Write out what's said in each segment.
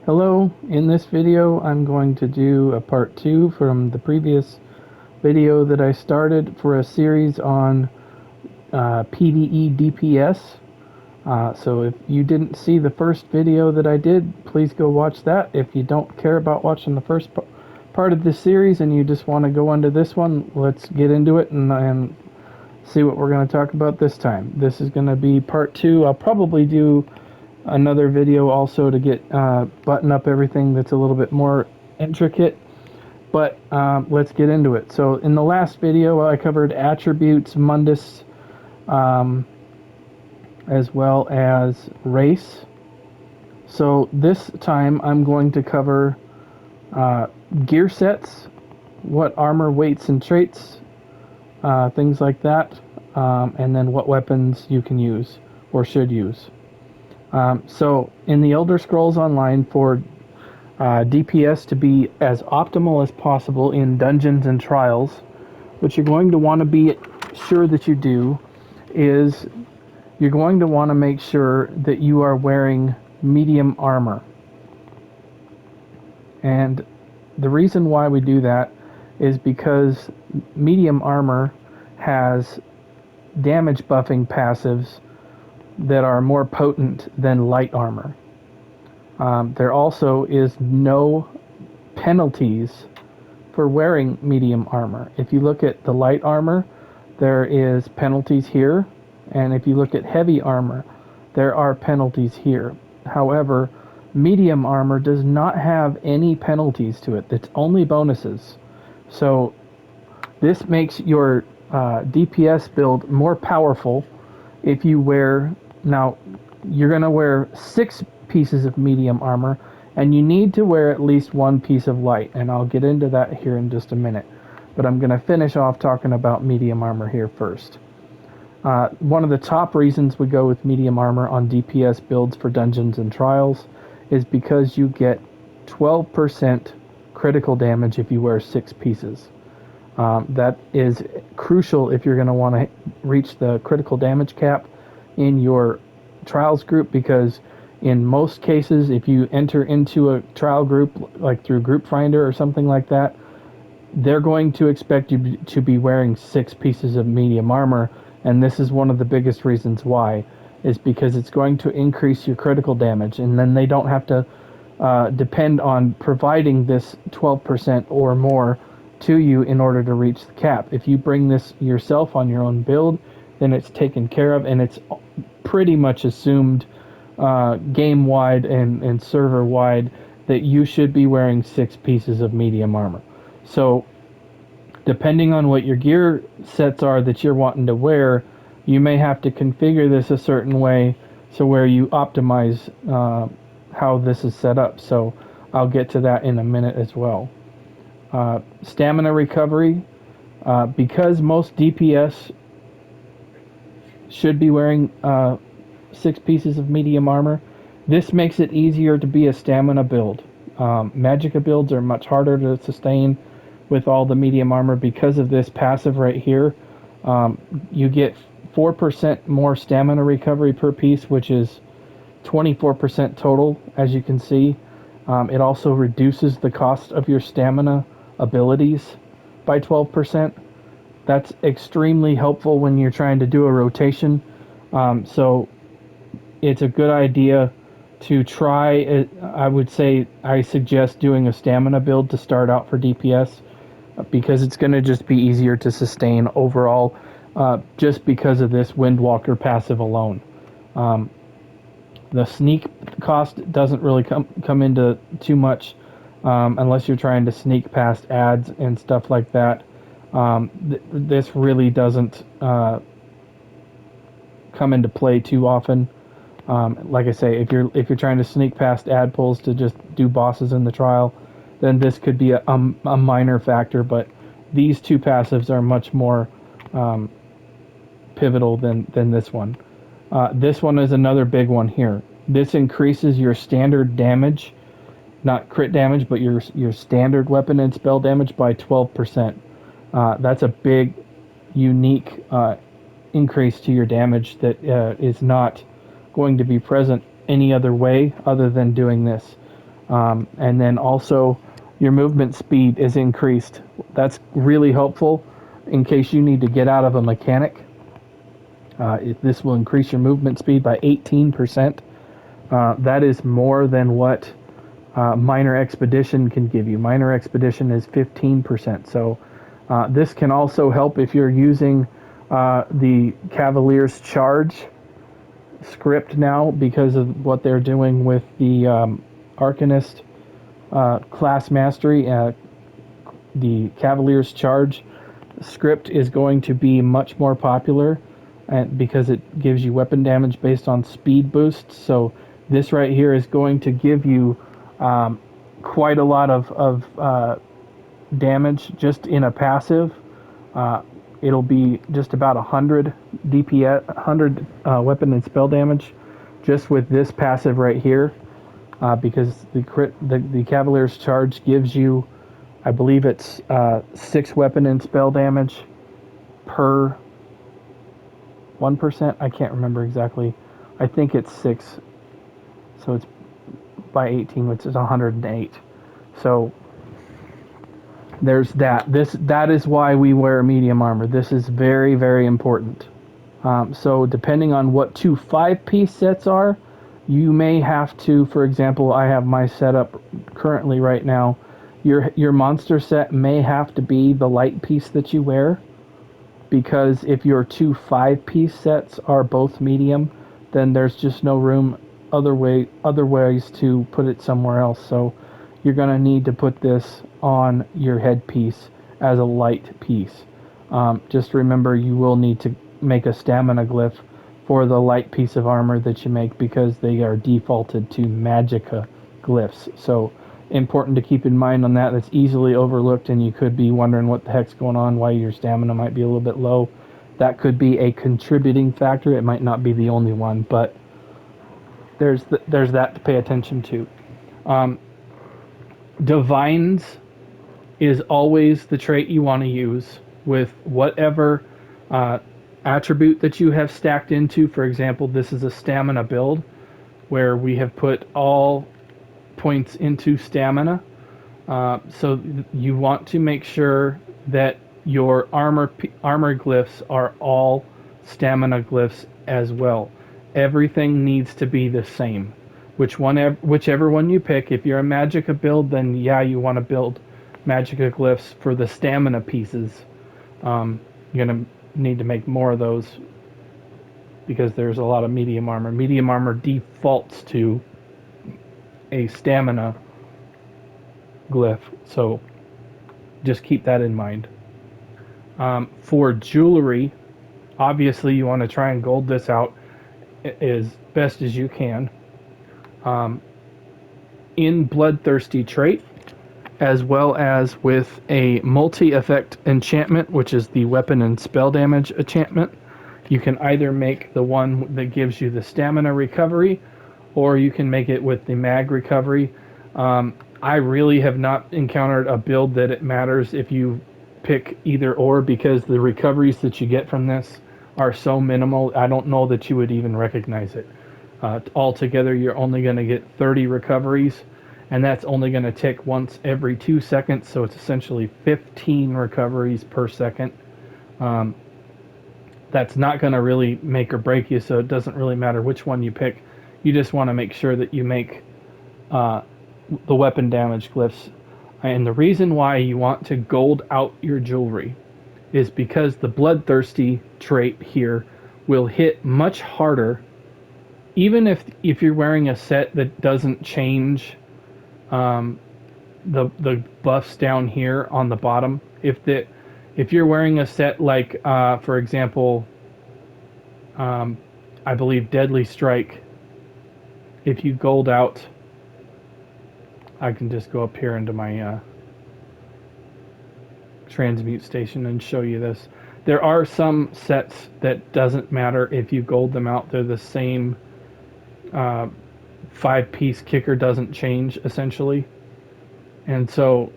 Hello, in this video I'm going to do a part 2 from the previous video that I started for a series on PvE DPS. So if you didn't see the first video that I did, please go watch that. If you don't care about watching the first part of this series and you just want to go into this one, let's get into it and see what we're going to talk about this time. This is going to be part 2. I'll probably do another video also to get button up everything that's a little bit more intricate, but let's get into it. So in the last video I covered attributes, mundus, as well as race. So this time I'm going to cover gear sets, what armor weights and traits, things like that, and then what weapons you can use or should use. So in the Elder Scrolls Online, for DPS to be as optimal as possible in dungeons and trials, what you're going to want to be sure that you do is you're going to want to make sure that you are wearing medium armor. And the reason why we do that is because medium armor has damage buffing passives that are more potent than light armor. There also is no penalties for wearing medium armor. If you look at the light armor, there is penalties here, and if you look at heavy armor, there are penalties here. However, medium armor does not have any penalties to it. It's only bonuses. So this makes your DPS build more powerful if you wear... Now, you're going to wear 6 pieces of medium armor, and you need to wear at least 1 piece of light, and I'll get into that here in just a minute. But I'm going to finish off talking about medium armor here first. One of the top reasons we go with medium armor on DPS builds for dungeons and trials is because you get 12% critical damage if you wear 6 pieces. That is crucial if you're going to want to reach the critical damage cap in your trials group, because in most cases, if you enter into a trial group like through Group Finder or something like that, they're going to expect you to be wearing 6 pieces of medium armor, and this is one of the biggest reasons why, is because it's going to increase your critical damage, and then they don't have to depend on providing this 12% or more to you in order to reach the cap. If you bring this yourself on your own build, then it's taken care of, and it's pretty much assumed game-wide and server-wide that you should be wearing 6 pieces of medium armor. So depending on what your gear sets are that you're wanting to wear, you may have to configure this a certain way so where you optimize how this is set up. So I'll get to that in a minute as well. Stamina recovery, because most DPS should be wearing 6 pieces of medium armor, this makes it easier to be a stamina build. Magicka builds are much harder to sustain with all the medium armor because of this passive right here. You get 4% more stamina recovery per piece, which is 24% total, as you can see. It also reduces the cost of your stamina abilities by 12%. That's extremely helpful when you're trying to do a rotation. So it's a good idea to try it. I would say I suggest doing a stamina build to start out for DPS, because it's going to just be easier to sustain overall, just because of this Windwalker passive alone. The sneak cost doesn't really come into too much unless you're trying to sneak past ads and stuff like that. This really doesn't come into play too often. Like I say, if you're trying to sneak past ad pulls to just do bosses in the trial, then this could be a minor factor. But these 2 passives are much more pivotal than this one. This one is another big one here. This increases your standard damage, not crit damage, but your standard weapon and spell damage by 12%. That's a big, unique increase to your damage that is not going to be present any other way other than doing this. And then also your movement speed is increased. That's really helpful in case you need to get out of a mechanic. This will increase your movement speed by 18%. That is more than what minor expedition can give you. Minor expedition is 15%. So this can also help if you're using the Cavalier's Charge script now, because of what they're doing with the Arcanist class mastery. The Cavalier's Charge script is going to be much more popular, because it gives you weapon damage based on speed boosts. So this right here is going to give you quite a lot of damage just in a passive. It'll be just about 100 DPS, 100 weapon and spell damage just with this passive right here, because the Cavalier's Charge gives you, I believe it's 6 weapon and spell damage per 1%. I can't remember exactly. I think it's 6. So it's by 18, which is 108. So there's that. That is why we wear medium armor. This is very, very important. So depending on what 2 5-piece sets are, you may have to, for example, I have my setup currently right now. Your monster set may have to be the light piece that you wear, because if your 2 5-piece sets are both medium, then there's just no room other ways to put it somewhere else. So you're going to need to put this on your headpiece as a light piece. Just remember, you will need to make a stamina glyph for the light piece of armor that you make, because they are defaulted to Magicka glyphs. So important to keep in mind on that. That's easily overlooked, and you could be wondering what the heck's going on, why your stamina might be a little bit low. That could be a contributing factor. It might not be the only one, but there's that to pay attention to. Divines is always the trait you want to use with whatever attribute that you have stacked into. For example, this is a stamina build where we have put all points into stamina. So you want to make sure that your armor glyphs are all stamina glyphs as well. Everything needs to be the same. Whichever one you pick. If you're a Magicka build, then yeah, you want to build Magicka glyphs for the stamina pieces. You're gonna need to make more of those, because there's a lot of medium armor. Medium armor defaults to a stamina glyph, so just keep that in mind. For jewelry, obviously you want to try and gold this out as best as you can. In Bloodthirsty trait, as well as with a multi-effect enchantment, which is the weapon and spell damage enchantment, you can either make the one that gives you the stamina recovery, or you can make it with the mag recovery. I really have not encountered a build that it matters if you pick either or, because the recoveries that you get from this are so minimal. I don't know that you would even recognize it. Altogether, you're only going to get 30 recoveries, and that's only going to tick once every 2 seconds, so it's essentially 15 recoveries per second. That's not going to really make or break you, so it doesn't really matter which one you pick. You just want to make sure that you make the weapon damage glyphs. And the reason why you want to gold out your jewelry is because the Bloodthirsty trait here will hit much harder, even if you're wearing a set that doesn't change the buffs down here on the bottom. If you're wearing a set like, for example, I believe Deadly Strike, if you gold out, I can just go up here into my transmute station and show you this. There are some sets that doesn't matter if you gold them out. They're the same. 5-piece kicker doesn't change, essentially. And so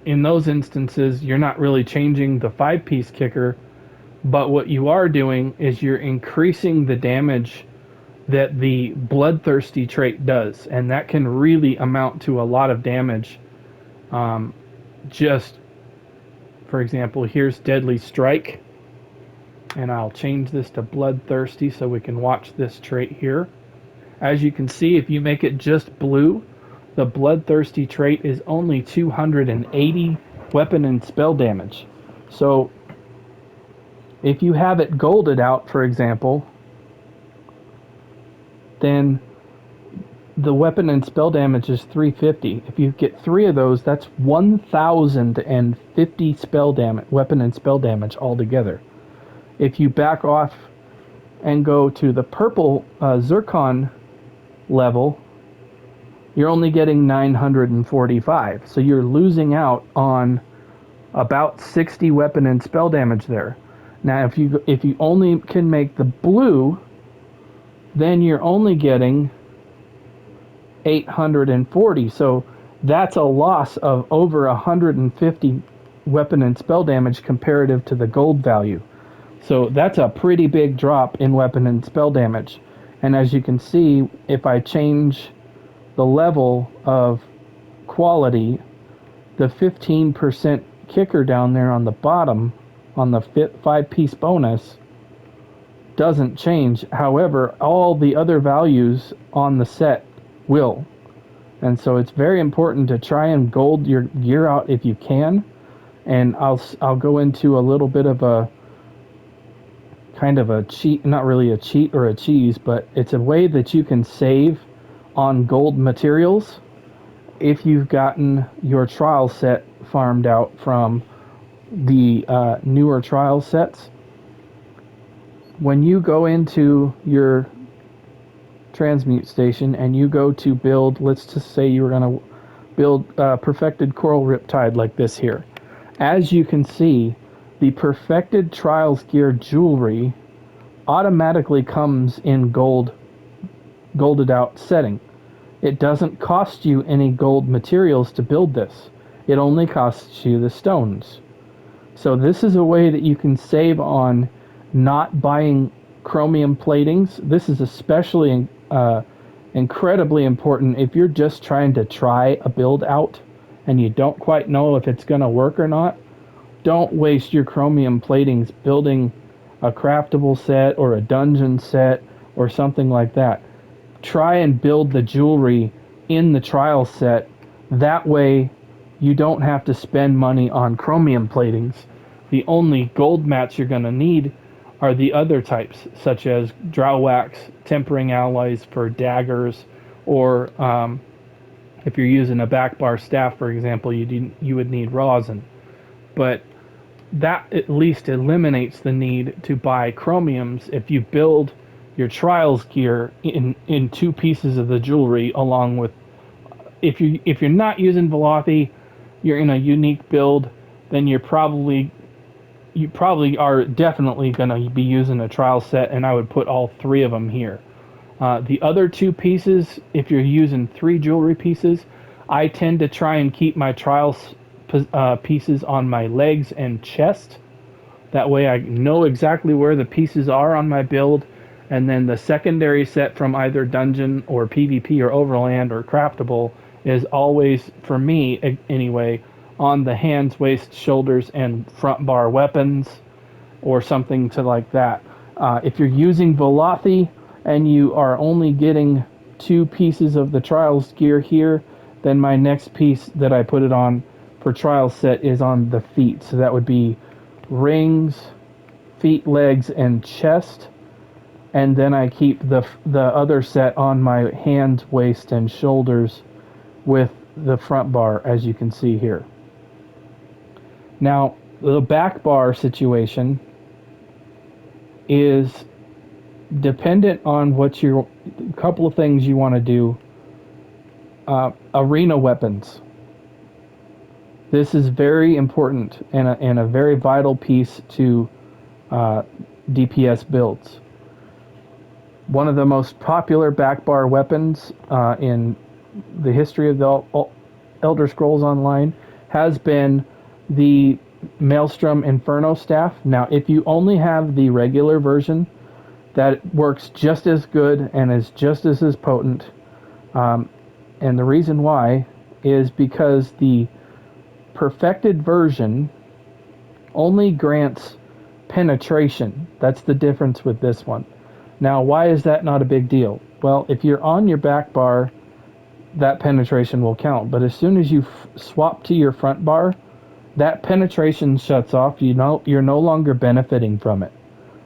in those instances, you're not really changing the 5-piece kicker, but what you are doing is you're increasing the damage that the bloodthirsty trait does, and that can really amount to a lot of damage. Just for example, here's Deadly Strike, and I'll change this to Bloodthirsty so we can watch this trait here. As you can see, if you make it just blue, the Bloodthirsty trait is only 280 weapon and spell damage. So if you have it golded out, for example, then the weapon and spell damage is 350. If you get 3 of those, that's 1,050 spell damage, weapon and spell damage altogether. If you back off and go to the purple zircon level, you're only getting 945. So you're losing out on about 60 weapon and spell damage there. Now, if you only can make the blue, then you're only getting 840. So that's a loss of over 150 weapon and spell damage comparative to the gold value. So that's a pretty big drop in weapon and spell damage. And as you can see, if I change the level of quality, the 15% kicker down there on the bottom on the 5-piece bonus doesn't change. However, all the other values on the set will. And so it's very important to try and gold your gear out if you can. And I'll go into a little bit of a kind of a cheat, not really a cheat or a cheese, but it's a way that you can save on gold materials if you've gotten your trial set farmed out from the newer trial sets. When you go into your transmute station and you go to build, let's just say you were going to build perfected coral riptide like this here. As you can see, the perfected trials gear jewelry automatically comes in golded out setting. It doesn't cost you any gold materials to build this. It only costs you the stones. So this is a way that you can save on not buying chromium platings. This is especially incredibly important if you're just trying to try a build out and you don't quite know if it's going to work or not. Don't waste your chromium platings building a craftable set or a dungeon set or something like that. Try and build the jewelry in the trial set. That way you don't have to spend money on chromium platings. The only gold mats you're going to need are the other types, such as drow wax, tempering alloys for daggers, or if you're using a back bar staff, for example, you would need rosin. But that at least eliminates the need to buy chromiums if you build your trials gear in 2 pieces of the jewelry, along with if you're not using Velothi, you're in a unique build, then you probably are definitely going to be using a trial set, and I would put all 3 of them here. The other 2 pieces, if you're using 3 jewelry pieces, I tend to try and keep my trials pieces on my legs and chest. That way I know exactly where the pieces are on my build, and then the secondary set from either dungeon or PvP or overland or craftable is always, for me anyway, on the hands, waist, shoulders, and front bar weapons or something to like that. If you're using Velothi and you are only getting 2 pieces of the trials gear here, then my next piece that I put it on for trial set is on the feet. So that would be rings, feet, legs, and chest. And then I keep the other set on my hands, waist, and shoulders with the front bar, as you can see here. Now, the back bar situation is dependent on what a couple of things you want to do. Arena weapons. This is very important and a very vital piece to DPS builds. One of the most popular back bar weapons in the history of the Elder Scrolls Online has been the Maelstrom Inferno Staff. Now, if you only have the regular version, that works just as good and is just as potent. And the reason why is because the perfected version only grants penetration. That's the difference with this one. Now, why is that not a big deal? Well, if you're on your back bar, that penetration will count. But as soon as you swap to your front bar, that penetration shuts off. You know, you're no longer benefiting from it.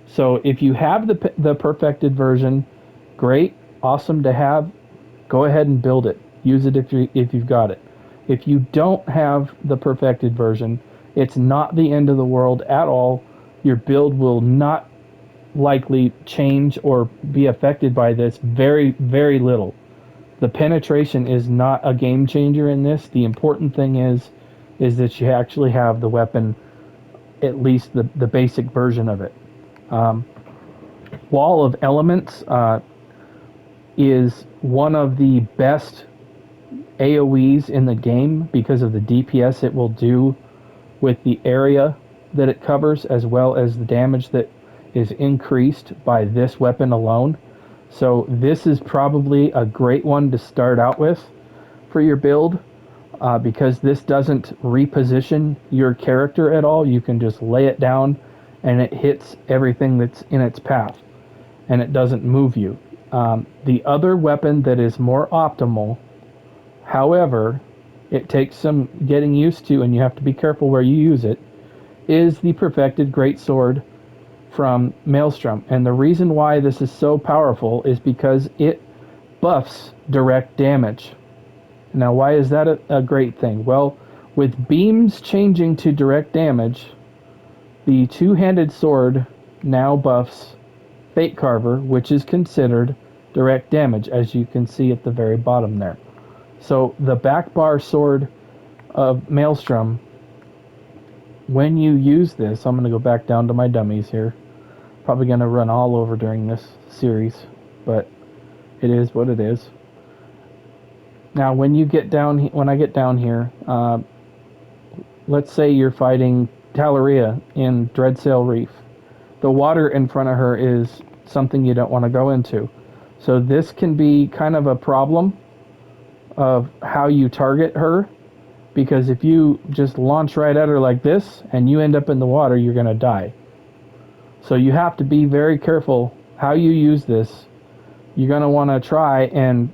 So if you have the perfected version, great, awesome to have. Go ahead and build it. Use it if you've got it. If you don't have the perfected version, it's not the end of the world at all. Your build will not likely change or be affected by this very, very little. The penetration is not a game changer in this. The important thing is that you actually have the weapon, at least the basic version of it. Wall of Elements is one of the best AoEs in the game because of the DPS it will do with the area that it covers, as well as the damage that is increased by this weapon alone. So this is probably a great one to start out with for your build, because this doesn't reposition your character at all. You can just lay it down and it hits everything that's in its path, and it doesn't move you. The other weapon that is more optimal, however, it takes some getting used to and you have to be careful where you use it, is the Perfected Greatsword from Maelstrom. And the reason why this is so powerful is because it buffs direct damage. Now, why is that a great thing? Well, with beams changing to direct damage, the two-handed sword now buffs Fate Carver, which is considered direct damage, as you can see at the very bottom there. So the back bar sword of Maelstrom, when you use this, I'm going to go back down to my dummies here. Probably going to run all over during this series, but it is what it is. Now, when I get down here, let's say you're fighting Talaria in Dreadsail Reef. The water in front of her is something you don't want to go into. So this can be kind of a problem of how you target her, because if you just launch right at her like this and you end up in the water, you're going to die. So you have to be very careful how you use this. You're going to want to try and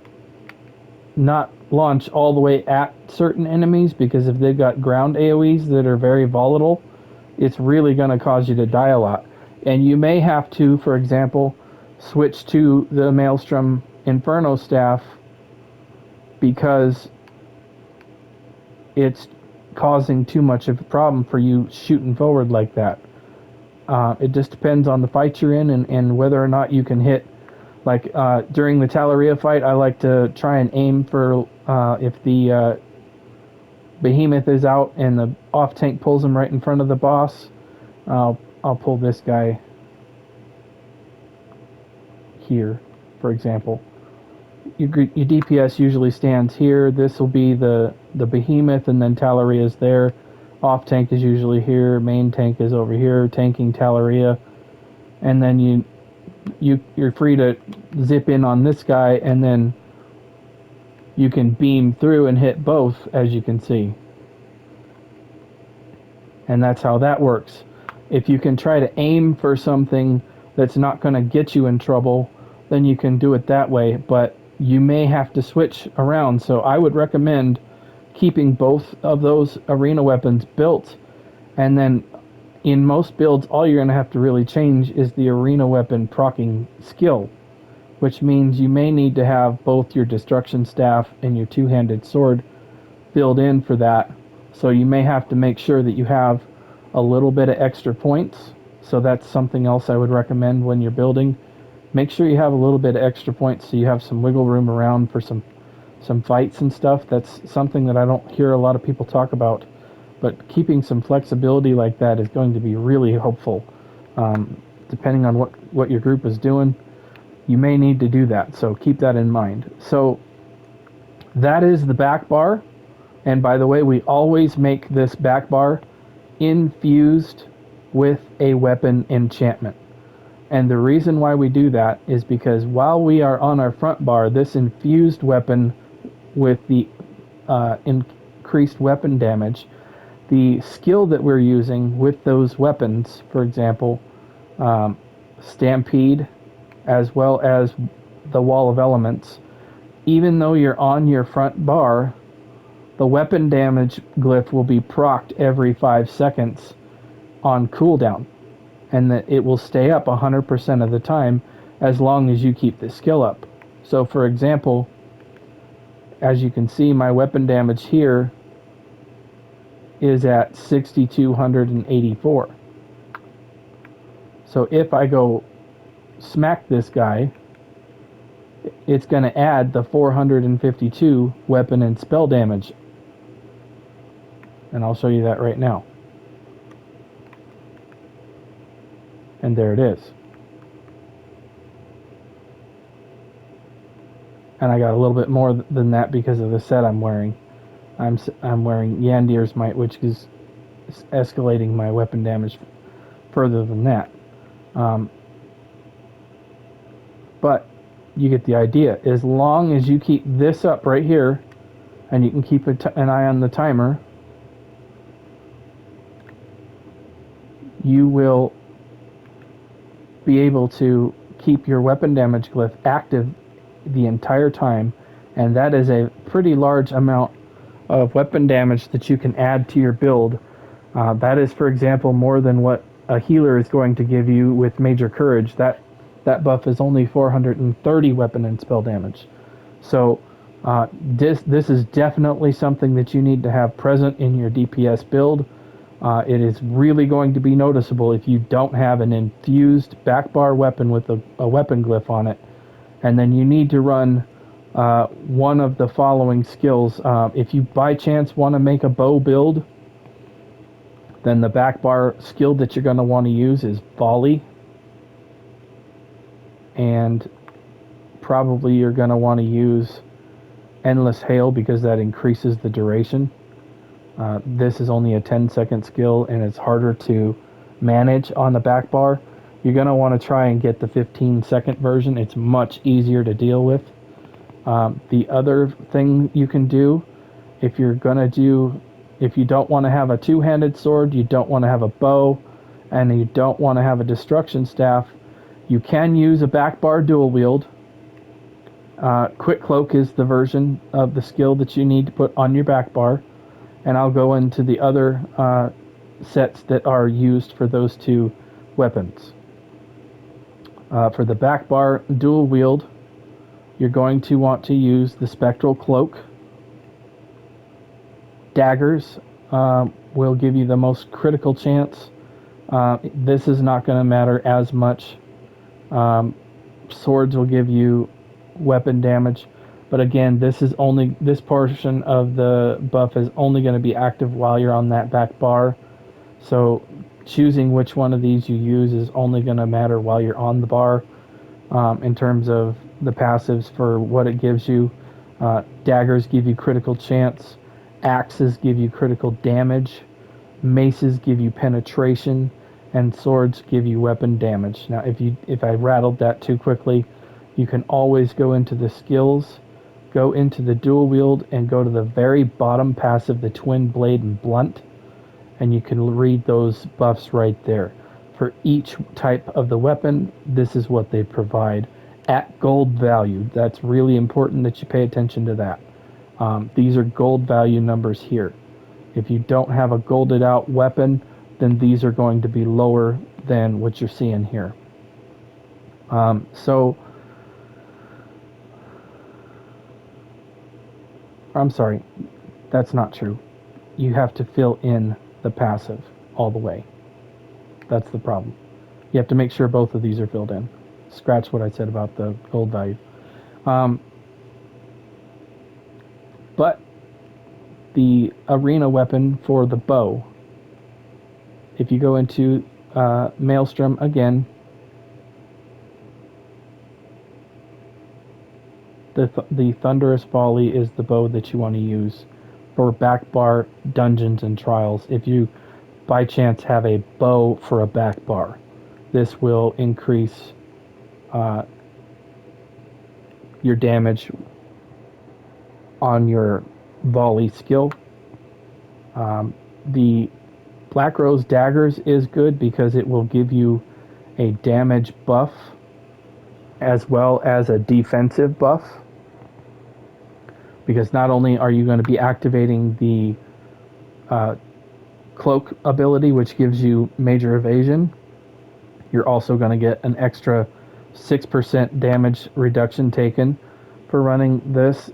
not launch all the way at certain enemies, because if they've got ground AoEs that are very volatile, it's really going to cause you to die a lot. And you may have to, for example, switch to the Maelstrom Inferno Staff because it's causing too much of a problem for you shooting forward like that. It just depends on the fight you're in and whether or not you can hit. Like during the Talaria fight, I like to try and aim for if the behemoth is out and the off tank pulls him right in front of the boss. I'll pull this guy here, for example. Your DPS usually stands here. This will be the behemoth, and then Talaria is there. Off tank is usually here. Main tank is over here, tanking Talaria. And then you're free to zip in on this guy, and then you can beam through and hit both, as you can see. And that's how that works. If you can try to aim for something that's not going to get you in trouble, then you can do it that way, but you may have to switch around. So I would recommend keeping both of those arena weapons built, and then in most builds, all you're going to have to really change is the arena weapon proccing skill, which means you may need to have both your destruction staff and your two-handed sword filled in for that. So you may have to make sure that you have a little bit of extra points. So that's something else I would recommend when you're building. Make sure you have a little bit of extra points so you have some wiggle room around for some fights and stuff. That's something that I don't hear a lot of people talk about. But keeping some flexibility like that is going to be really helpful. Depending on what your group is doing, you may need to do that. So keep that in mind. So that is the back bar. And by the way, we always make this back bar infused with a weapon enchantment. And the reason why we do that is because while we are on our front bar, this infused weapon with the increased weapon damage, the skill that we're using with those weapons, for example, Stampede, as well as the Wall of Elements, even though you're on your front bar, the weapon damage glyph will be procced every 5 seconds on cooldown, and that it will stay up 100% of the time as long as you keep the skill up. So for example, as you can see, my weapon damage here is at 6,284. So if I go smack this guy, it's going to add the 452 weapon and spell damage. And I'll show you that right now. And there it is. And I got a little bit more than that because of the set I'm wearing. I'm wearing Yandir's Might, which is escalating my weapon damage further than that. But you get the idea. As long as you keep this up right here, and you can keep an eye on the timer, you will be able to keep your weapon damage glyph active the entire time, and that is a pretty large amount of weapon damage that you can add to your build. That is, for example, more than what a healer is going to give you with Major Courage. That buff is only 430 weapon and spell damage. So this is definitely something that you need to have present in your DPS build. It is really going to be noticeable if you don't have an infused backbar weapon with a weapon glyph on it. And then you need to run one of the following skills. If you by chance want to make a bow build, then the backbar skill that you're going to want to use is Volley. And probably you're going to want to use Endless Hail because that increases the duration. This is only a 10-second skill and it's harder to manage on the back bar. You're going to want to try and get the 15-second version. It's much easier to deal with. The other thing you can do, if you don't want to have a two-handed sword, you don't want to have a bow, and you don't want to have a destruction staff, you can use a back bar dual wield. Quick Cloak is the version of the skill that you need to put on your back bar, and I'll go into the other sets that are used for those two weapons. For the back bar dual wield, you're going to want to use the Spectral Cloak. Daggers will give you the most critical chance. This is not going to matter as much. Swords will give you weapon damage, but again, this portion of the buff is only going to be active while you're on that back bar. So choosing which one of these you use is only going to matter while you're on the bar. In terms of the passives for what it gives you, daggers give you critical chance, axes give you critical damage, maces give you penetration, and swords give you weapon damage. Now, if I rattled that too quickly, you can always go into the skills, go into the dual wield, and go to the very bottom passive, the twin blade and blunt, and you can read those buffs right there. For each type of the weapon, this is what they provide at gold value. That's really important that you pay attention to that. These are gold value numbers here. If you don't have a golded out weapon, then these are going to be lower than what you're seeing here. I'm sorry, that's not true. You have to fill in the passive all the way. That's the problem. You have to make sure both of these are filled in. Scratch what I said about the gold value. But the arena weapon for the bow, if you go into Maelstrom again, the Thunderous Volley is the bow that you want to use for back bar dungeons and trials if you by chance have a bow for a back bar. this will increase your damage on your volley skill. The Black Rose Daggers is good because it will give you a damage buff as well as a defensive buff. Because not only are you going to be activating the cloak ability, which gives you major evasion, you're also going to get an extra 6% damage reduction taken for running this,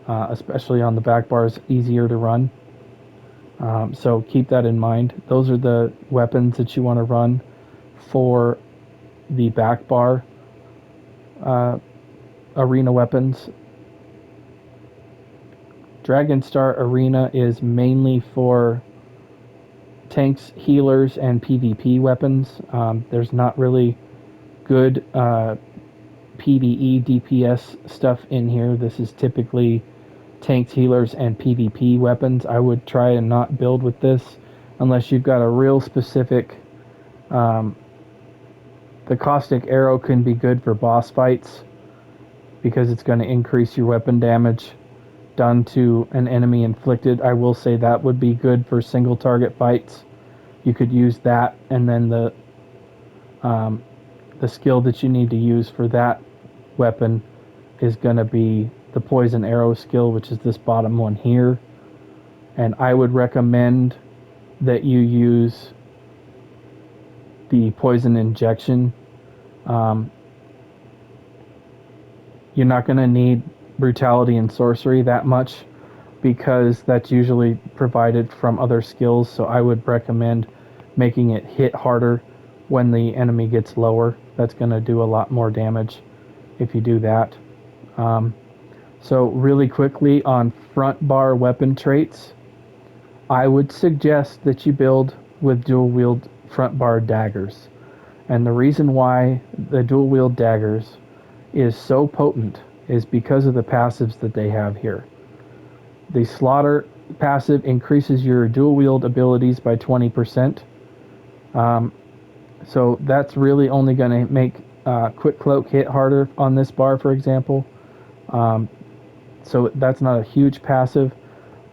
especially on the back bars, easier to run. So keep that in mind. Those are the weapons that you want to run for the back bar arena weapons. Dragon Star Arena is mainly for tanks, healers, and PvP weapons. There's not really good PvE DPS stuff in here. This is typically tanks, healers, and PvP weapons. I would try and not build with this unless you've got a real specific. The Caustic Arrow can be good for boss fights because it's going to increase your weapon damage done to an enemy inflicted. I will say that would be good for single target fights. You could use that, and then the skill that you need to use for that weapon is going to be the Poison Arrow skill, which is this bottom one here. And I would recommend that you use the Poison Injection. You're not going to need Brutality and Sorcery that much because that's usually provided from other skills, so I would recommend making it hit harder when the enemy gets lower. That's going to do a lot more damage if you do that. So really quickly on front bar weapon traits, I would suggest that you build with dual wield front bar daggers. And the reason why the dual wield daggers is so potent is because of the passives that they have here. The Slaughter passive increases your dual wield abilities by 20%. So that's really only going to make Quick Cloak hit harder on this bar, for example. So that's not a huge passive,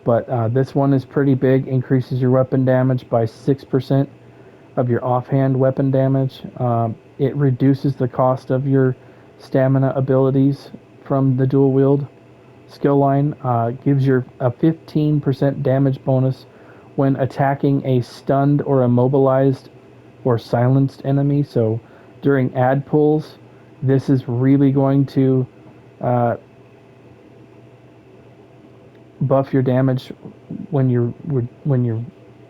but this one is pretty big. Increases your weapon damage by 6% of your offhand weapon damage. It reduces the cost of your stamina abilities from the dual wield skill line. Gives you a 15% damage bonus when attacking a stunned or immobilized or silenced enemy. So during ad pulls, this is really going to buff your damage when you're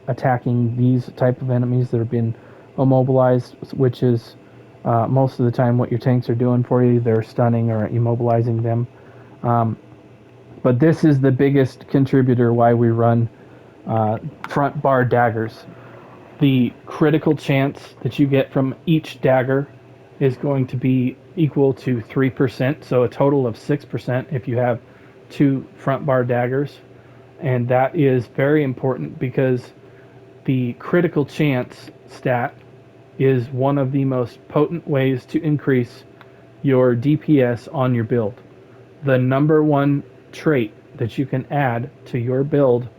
attacking these type of enemies that have been immobilized, which is most of the time what your tanks are doing for you. They're stunning or immobilizing them. But this is the biggest contributor why we run front bar daggers. The critical chance that you get from each dagger is going to be equal to 3%, so a total of 6% if you have 2 front bar daggers. And that is very important because the critical chance stat is one of the most potent ways to increase your DPS on your build. The number one trait that you can add to your build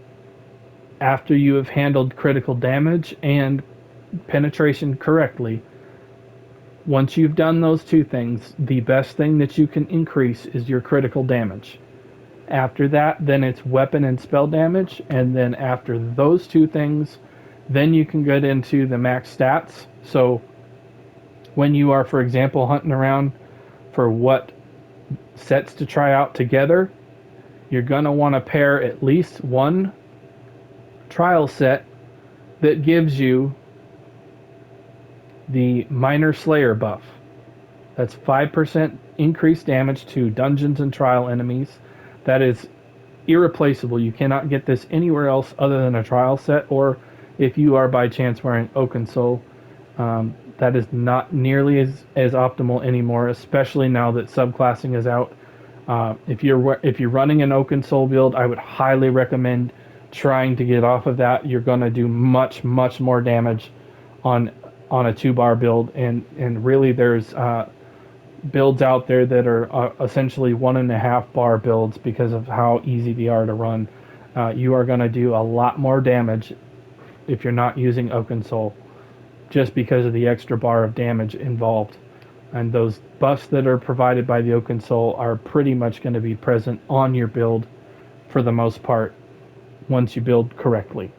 after you have handled critical damage and penetration correctly, once you've done those two things, the best thing that you can increase is your critical damage. After that, then it's weapon and spell damage, and then after those two things, then you can get into the max stats. So when you are, for example, hunting around for what sets to try out together, you're going to want to pair at least one trial set that gives you the Minor Slayer buff. That's 5% increased damage to dungeons and trial enemies. That is irreplaceable. You cannot get this anywhere else other than a trial set, or if you are by chance wearing Oaken Soul. That is not nearly as optimal anymore, especially now that subclassing is out. If you're running an Oaken Soul build, I would highly recommend trying to get off of that. You're going to do much more damage on on a 2-bar build, and really there's builds out there that are essentially 1.5 bar builds because of how easy they are to run. You are going to do a lot more damage if you're not using Oaken Soul, just because of the extra bar of damage involved. And those buffs that are provided by the Oaken Soul are pretty much going to be present on your build for the most part once you build correctly.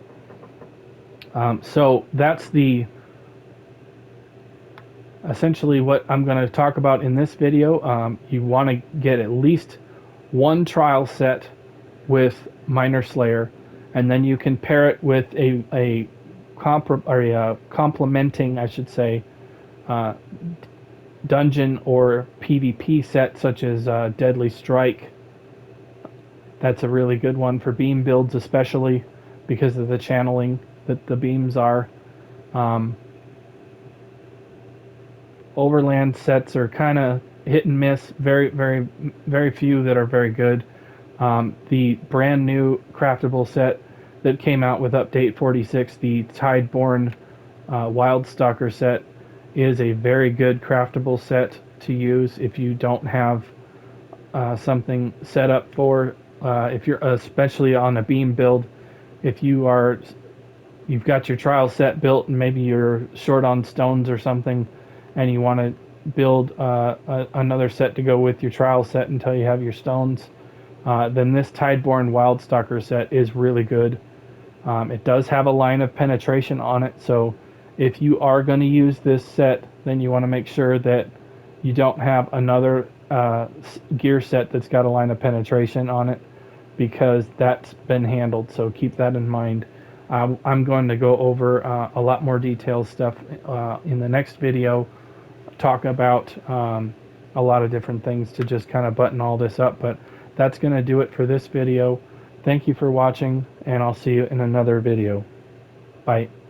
So that's the essentially what I'm going to talk about in this video. You want to get at least one trial set with Minor Slayer, and then you can pair it with a complementing, I should say, dungeon or PvP set such as Deadly Strike. That's a really good one for beam builds, especially because of the channeling that the beams are. Overland sets are kind of hit and miss. Very few that are very good. The brand new craftable set that came out with update 46, the Tideborn Wildstalker set, is a very good craftable set to use if you don't have something set up for. If you're especially on a beam build, if you've got your trial set built and maybe you're short on stones or something, and you want to build another set to go with your trial set until you have your stones, then this Tideborn Wildstalker set is really good. It does have a line of penetration on it, so if you are going to use this set, then you want to make sure that you don't have another gear set that's got a line of penetration on it, because that's been handled, so keep that in mind. I'm going to go over a lot more detailed stuff in the next video, talk about a lot of different things to just kind of button all this up, but that's going to do it for this video. Thank you for watching, and I'll see you in another video. Bye.